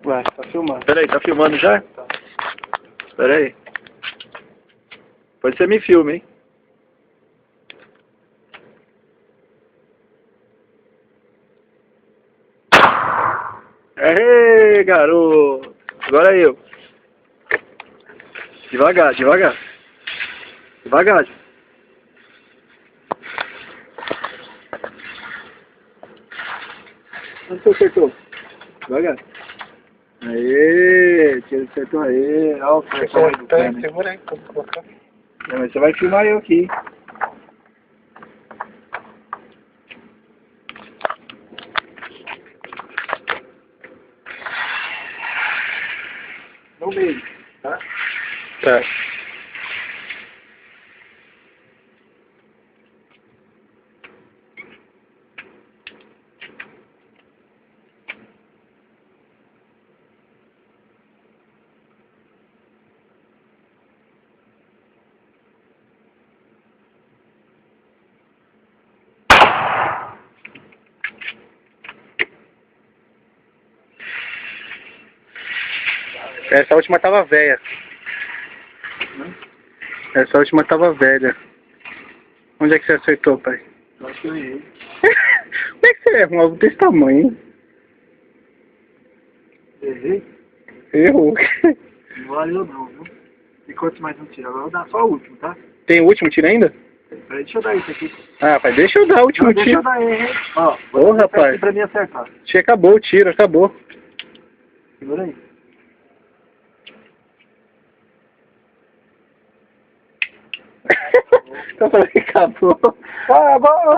Vai, tá filmando. Peraí, tá filmando já? Tá. Peraí. Pode ser me filme, hein? Aê, garoto! Agora eu. Devagar, devagar. Devagar. Onde você acertou? Devagar. Aê, tira acertou aí. Olha o pressão do cano. Segura aí, como colocar. Não, mas você vai filmar eu aqui. No meio, tá? Tá. Essa última tava velha. Essa última tava velha. Onde é que você acertou, pai? Eu acho que eu errei. Como é que você erra um alvo desse tamanho, hein? Errei? Errou. Não valeu não, viu? E quantos mais um tiro? Agora eu vou dar só o último, tá? Tem o último tiro ainda? Peraí, deixa eu dar isso aqui. Ah, pai, deixa eu dar o último Não, deixa tiro. eu dar erro, hein? Ó, Ô, vou botar rapaz. aqui pra mim acertar. Acho que acabou o tiro, acabou. Segura aí. Eu falei que acabou. Acabou!